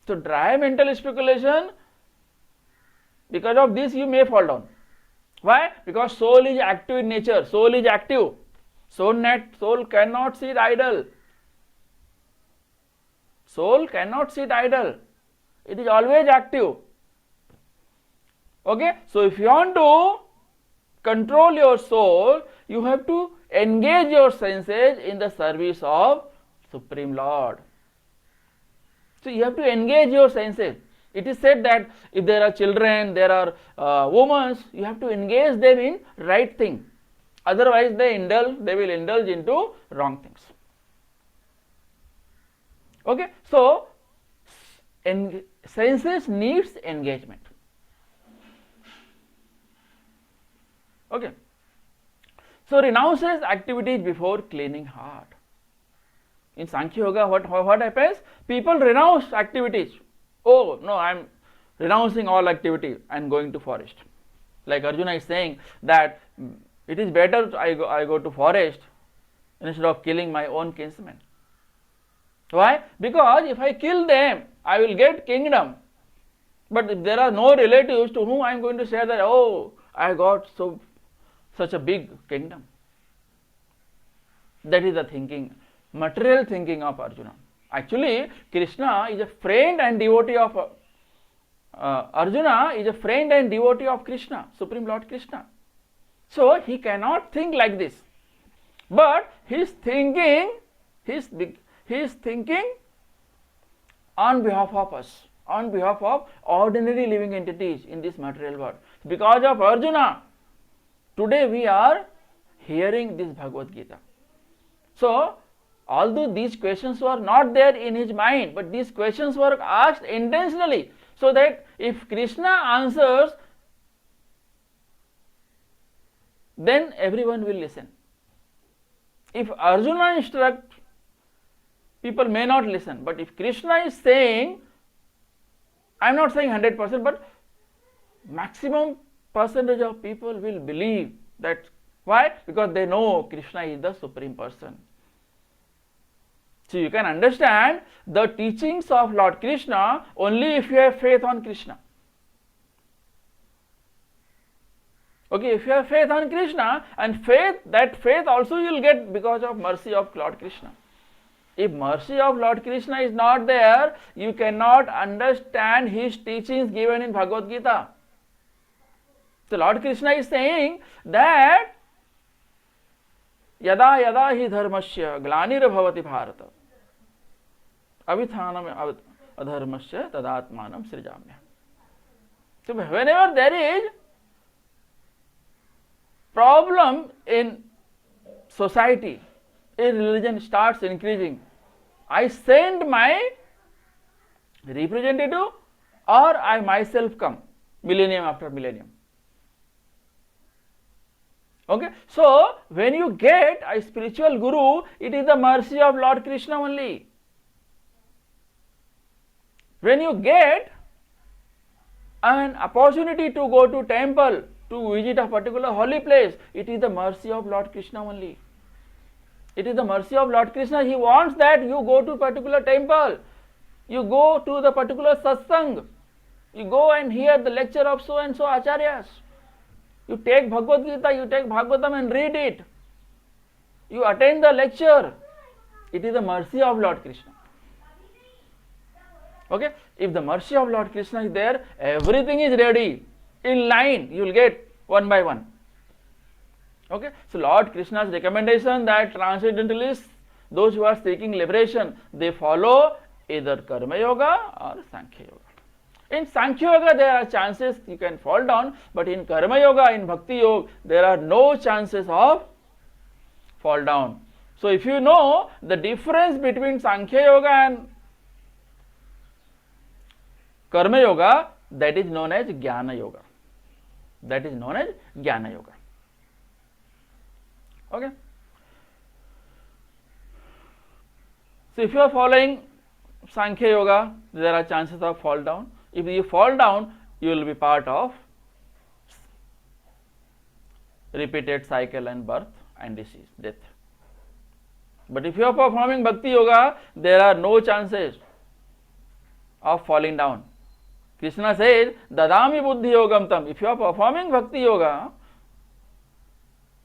So dry mental speculation, because of this you may fall down. Why? Because soul is active in nature. Soul is active. Soul cannot sit idle. Soul cannot sit idle. It is always active. Okay? So if you want to control your soul, you have to engage your senses in the service of Supreme Lord. So you have to engage your senses. It is said that if there are children, there are women, you have to engage them in right thing. Otherwise they will indulge into wrong things. Okay, so senses needs engagement. Okay, so renounces activities before cleaning heart. In Sankhya Yoga, what happens? People renounce activities. Oh no, I am renouncing all activity and going to forest. Like Arjuna is saying that it is better I go to forest instead of killing my own kinsmen. Why? Because if I kill them, I will get kingdom. But if there are no relatives to whom I am going to say that, oh, I got such a big kingdom. That is the thinking, material thinking of Arjuna. Actually, Krishna is a friend and devotee of Arjuna is a friend and devotee of Krishna, Supreme Lord Krishna. So he cannot think like this. But he is thinking on behalf of us, on behalf of ordinary living entities in this material world. Because of Arjuna, today we are hearing this Bhagavad Gita. So, although these questions were not there in his mind, but these questions were asked intentionally, so that if Krishna answers, then everyone will listen. If Arjuna instructs, people may not listen. But if Krishna is saying, I am not saying 100%, but maximum percentage of people will believe that. Why? Because they know Krishna is the Supreme Person. So you can understand the teachings of Lord Krishna only if you have faith on Krishna. Okay, if you have faith on Krishna, and that faith also you will get because of mercy of Lord Krishna. If mercy of Lord Krishna is not there, you cannot understand his teachings given in Bhagavad Gita. So Lord Krishna is saying that yada yada hi dharmasya glanir bhavati bharata avithanam adharmasya tadatmanam srijamya. So whenever there is problem in society, a religion starts increasing, I send my representative or I myself come, millennium after millennium. Okay, so when you get a spiritual guru, it is the mercy of Lord Krishna only. When you get an opportunity to go to temple, to visit a particular holy place, it is the mercy of Lord Krishna only. It is the mercy of Lord Krishna. He wants that you go to particular temple, you go to the particular satsang, you go and hear the lecture of so and so acharyas. You take Bhagavad Gita, you take Bhagavatam and read it. You attend the lecture. It is the mercy of Lord Krishna. Okay, if the mercy of Lord Krishna is there, everything is ready. In line, you will get one by one. Okay, so Lord Krishna's recommendation that transcendentalists, those who are seeking liberation, they follow either Karma Yoga or Sankhya Yoga. In Sankhya Yoga, there are chances you can fall down, but in Karma Yoga, in Bhakti Yoga, there are no chances of fall down. So if you know the difference between Sankhya Yoga and Karma Yoga, that is known as Jnana Yoga. That is known as Jnana Yoga. Okay. So if you are following Sankhya Yoga, there are chances of fall down. If you fall down, you will be part of repeated cycle and birth and disease, death. But if you are performing Bhakti Yoga, there are no chances of falling down. Krishna says, Dadami Buddhi Yogam Tam. If you are performing Bhakti Yoga,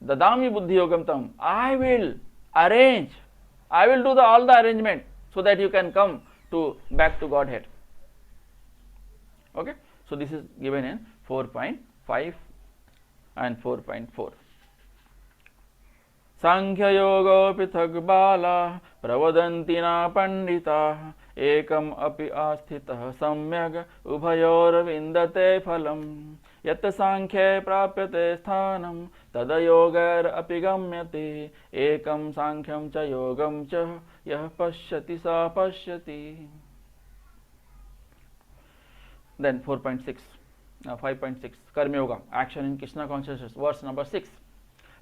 Dadami Buddhi Yogam Tam, I will arrange, I will do all the arrangement so that you can come back to Godhead. Okay, so this is given in 4.5 and 4.4. Sankhya Yoga Pithak Bala Pravadanti na Pandita Ekam api asthitah samyag ubhayor vindate phalam Yat Sankhya prapyate sthanam tada yogar api gamyate Ekam Sankhyam cha yogam cha yah pashyati sa pashyati. Then 4.6, 5.6, Karma Yoga, action in Krishna consciousness, verse number 6.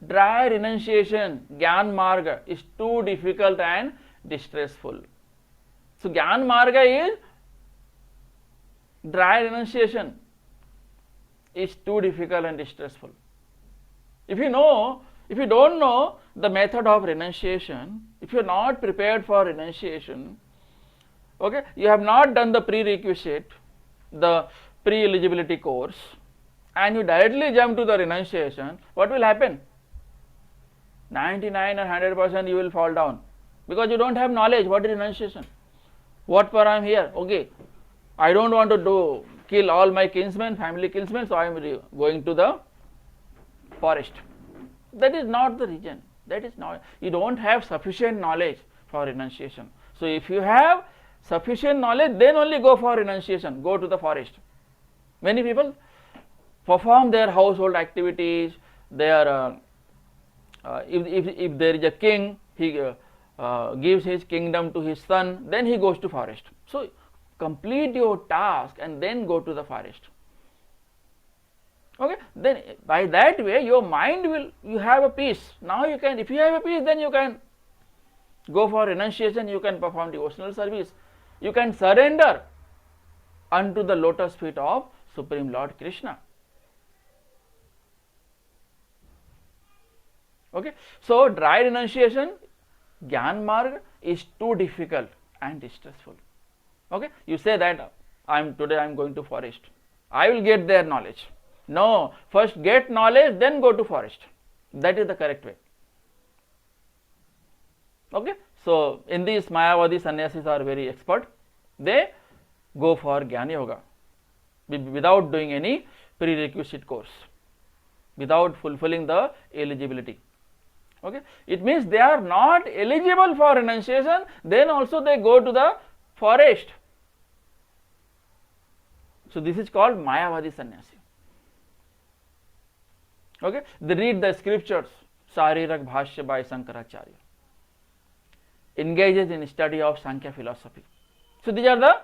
Dry renunciation, Gyan Marga, is too difficult and distressful. So Gyan Marga is dry renunciation, is too difficult and distressful. If you don't know the method of renunciation, if you are not prepared for renunciation, okay, you have not done the prerequisite, the pre-eligibility course, and you directly jump to the renunciation, what will happen? 99 or 100% you will fall down, because you don't have knowledge what is renunciation. What for I am here? Okay, I don't want to kill all my kinsmen, family kinsmen, so I am going to the forest. That is not the reason. That is not. You don't have sufficient knowledge for renunciation. So if you have sufficient knowledge, then only go for renunciation, go to the forest. Many people perform their household activities, their if there is a king, he gives his kingdom to his son, then he goes to forest. So complete your task and then go to the forest. Okay, then by that way your mind will, you have a peace. Now you can, if you have a peace, then you can go for renunciation, you can perform devotional service, you can surrender unto the lotus feet of Supreme Lord Krishna. Okay, so dry renunciation, Gyan Marg, is too difficult and distressful. Okay, you say that today I am going to forest, I will get their knowledge. No, first get knowledge, then go to forest. That is the correct way. Okay, so in these Mayavadi sannyasis are very expert. They go for Jnana Yoga without doing any prerequisite course, without fulfilling the eligibility. Okay, it means they are not eligible for renunciation, then also they go to the forest. So this is called Mayavadi sannyasi. Okay, they read the scriptures, Sharirak Bhashya by Shankaracharya, engages in study of Sankhya philosophy. So these are the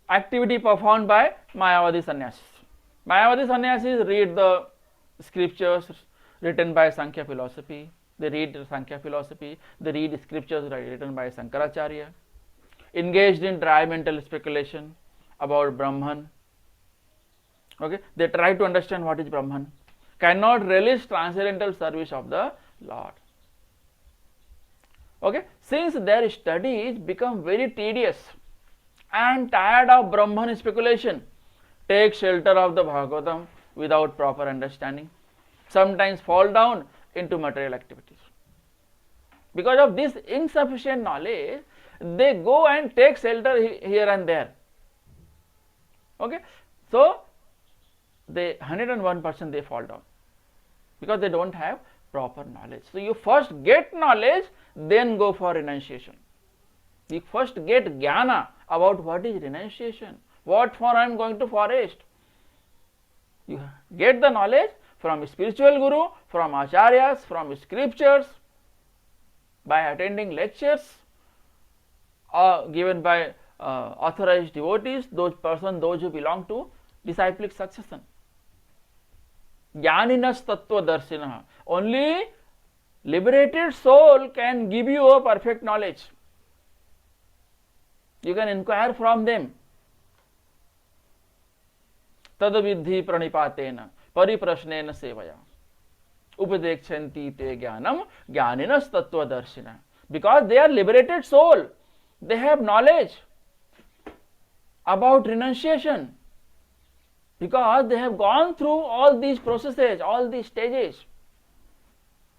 activity performed by Mayavadi sannyasis. Mayavadi sannyasis read the scriptures written by Sankhya philosophy, they read Sankhya philosophy, they read scriptures written by Shankaracharya, engaged in dry mental speculation about Brahman. Okay, they try to understand what is Brahman, cannot relish transcendental service of the Lord. Okay, since their studies become very tedious and tired of Brahman speculation, take shelter of the Bhagavatam without proper understanding, sometimes fall down into material activities. Because of this insufficient knowledge, they go and take shelter here and there. Okay, so they 101% they fall down because they don't have proper knowledge. So you first get knowledge, then go for renunciation. You first get jnana about what is renunciation, what for I am going to forest. You get the knowledge from spiritual guru, from acharyas, from scriptures, by attending lectures given by authorized devotees, those who belong to disciplic succession. Jnaninas tattvadarshina. Only liberated soul can give you a perfect knowledge. You can inquire from them. Tadavidhi pranipatena pariprashnena sevaya upadekshyanti te jnanam jnaninas tattvadarshina. Because they are liberated soul, they have knowledge about renunciation, because they have gone through all these processes, all these stages.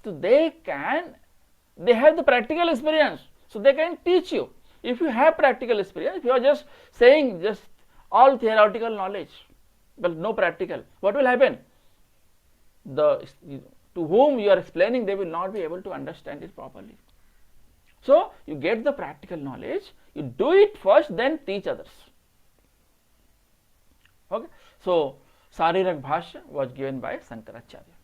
So they have the practical experience, so they can teach you. If you have practical experience, if you are just saying just all theoretical knowledge but no practical, what will happen? To whom you are explaining, they will not be able to understand it properly. So you get the practical knowledge, you do it first, then teach others. Okay. So Sharirak Bhashya was given by Shankaracharya.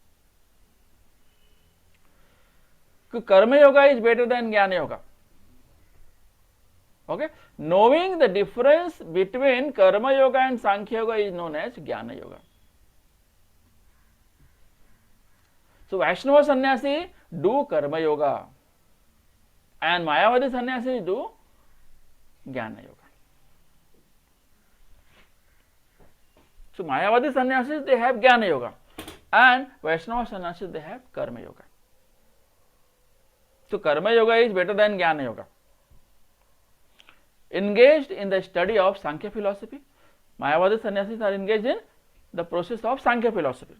Karma Yoga is better than Jnana Yoga. Okay. Knowing the difference between Karma Yoga and Sankhya Yoga is known as Jnana Yoga. So Vaishnava Sannyasi do Karma Yoga and Mayavadi Sannyasi do Jnana Yoga. So Mayavadi Sannyasis, they have Jnana Yoga, and Vaishnava Sannyasis, they have Karma Yoga. So Karma Yoga is better than Jnana Yoga. Engaged in the study of Sankhya philosophy, Mayavadi Sannyasis are engaged in the process of Sankhya philosophy.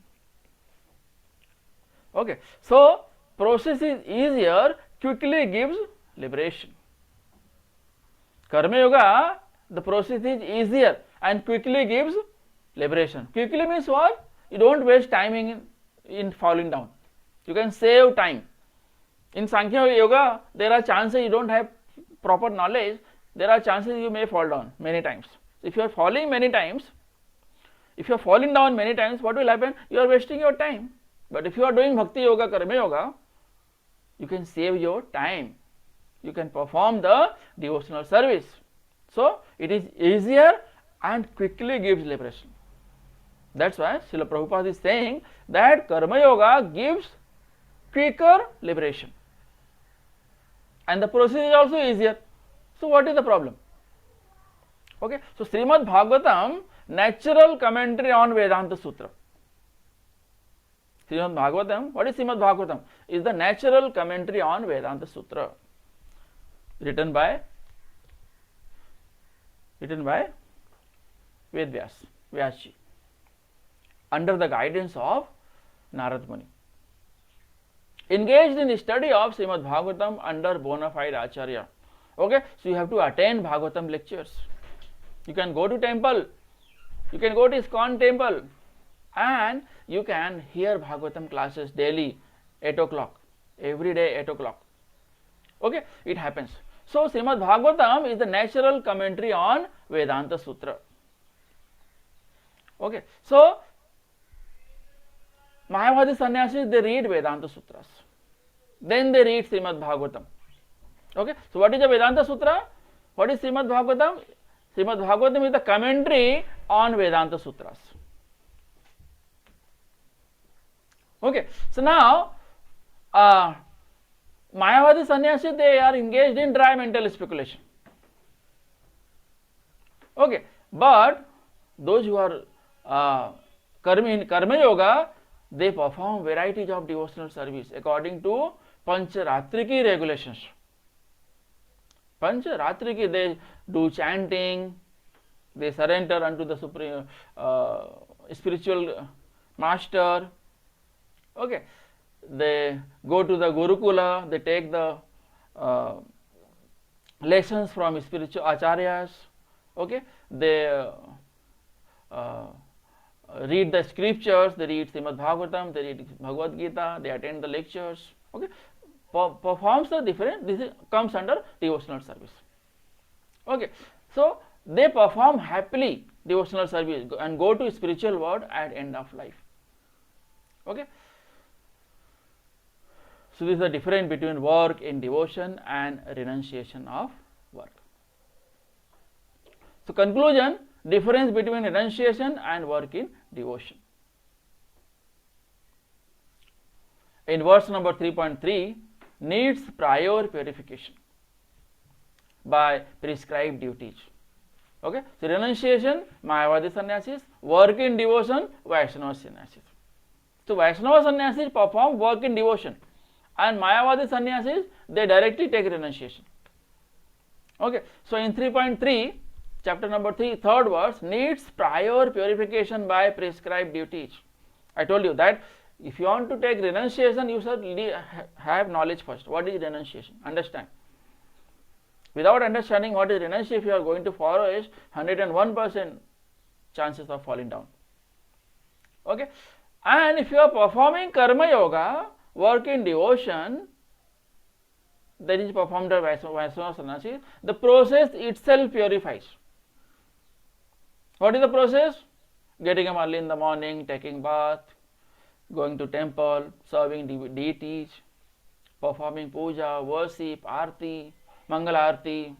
Okay, so process is easier, quickly gives liberation. Karma Yoga, the process is easier and quickly gives liberation. Quickly means what? You don't waste time in falling down. You can save time. In Sankhya Yoga, there are chances you don't have proper knowledge, there are chances you may fall down many times. If you are falling down many times, what will happen? You are wasting your time. But if you are doing Bhakti Yoga, Karma Yoga, you can save your time. You can perform the devotional service. So it is easier and quickly gives liberation. That's why Srila Prabhupada is saying that Karma Yoga gives quicker liberation. And the process is also easier. So what is the problem? Okay, so Srimad Bhagavatam, natural commentary on Vedanta Sutra. Srimad Bhagavatam, what is Srimad Bhagavatam? Is the natural commentary on Vedanta Sutra, written by Vyasji, under the guidance of Narad Muni. Engaged in the study of Srimad Bhagavatam under bona fide Acharya. Okay, so you have to attend Bhagavatam lectures. You can go to temple, you can go to ISKCON temple, and you can hear Bhagavatam classes daily, 8 o'clock, every day 8 o'clock. Okay, it happens. So Srimad Bhagavatam is the natural commentary on Vedanta Sutra. Okay, so Mayavadi Sannyasis, they read Vedanta Sutras, then they read Srimad Bhagavatam. Okay, so what is the Vedanta Sutra? What is Srimad Bhagavatam? Srimad Bhagavatam is the commentary on Vedanta Sutras. Okay, so now Mayavadi Sannyasis, they are engaged in dry mental speculation. Okay, but those who are in Karma Yoga, they perform varieties of devotional service according to Pancharatriki regulations. Pancharatriki, they do chanting, they surrender unto the supreme spiritual master. Okay, they go to the Gurukula, they take the lessons from spiritual acharyas. Okay, they read the scriptures, they read Srimad Bhagavatam, they read Bhagavad Gita, they attend the lectures. Okay, performs the different, this comes under devotional service. Okay, so they perform happily devotional service and go to spiritual world at end of life. Okay, so this is the difference between work in devotion and renunciation of work. So conclusion, difference between renunciation and work in devotion. In verse number 3.3, needs prior purification by prescribed duties. Okay, so renunciation, Mayavadi sannyasis, work in devotion, Vaishnava sannyasis. So Vaishnava sannyasis perform work in devotion, and Mayavadi sannyasis, they directly take renunciation. Okay, so in 3.3, chapter number 3, third verse, needs prior purification by prescribed duties. I told you that if you want to take renunciation, you should have knowledge first. What is renunciation? Understand. Without understanding what is renunciation, if you are going to forest, 101% chances of falling down. Okay, and if you are performing Karma Yoga, work in devotion, that is performed by Vaishnava Sannyasi, the process itself purifies. What is the process? Getting up early in the morning, taking bath, going to temple, serving deities, performing puja, worship, arti, Mangala Arti.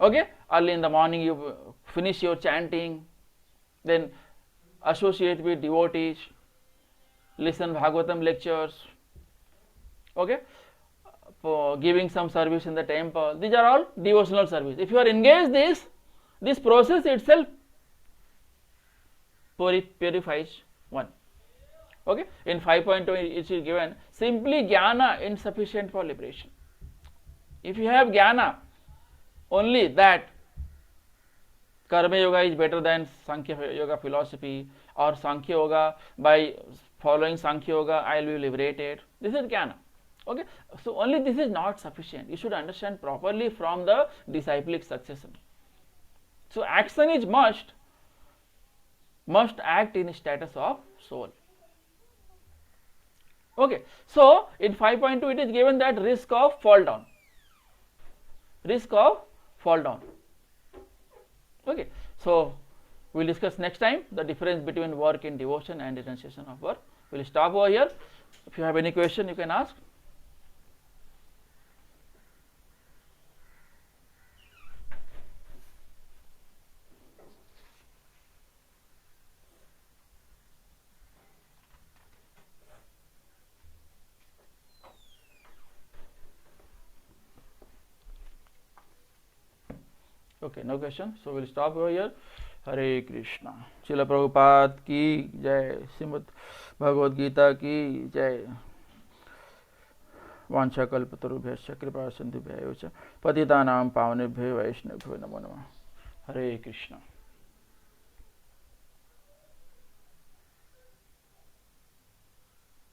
Okay, early in the morning you finish your chanting, then associate with devotees, listen Bhagavatam lectures, okay, for giving some service in the temple. These are all devotional service. If you are engaged this process itself purifies one. Okay, in 5.2 it is given simply jnana insufficient for liberation. If you have jnana only that Karma Yoga is better than Sankhya Yoga philosophy, or Sankhya Yoga, by following Sankhya Yoga I will be liberated, this is jnana. Okay, so only this is not sufficient. You should understand properly from the disciplic succession. So action is must act in status of soul. Okay, so in 5.2 it is given that risk of fall down. Risk of fall down. Okay, so we will discuss next time the difference between work in devotion and renunciation of work. We will stop over here. If you have any question, you can ask. Okay, no question. So we will stop over here. Hare Krishna. Srila Prabhupada ki jai. Srimad Bhagavad Gita ki jai. Vancha kalpatarubhyascha kripa sindhubhyayocha patitanam pavanebhyo vaishnavabhyo namo namah. Hare Krishna.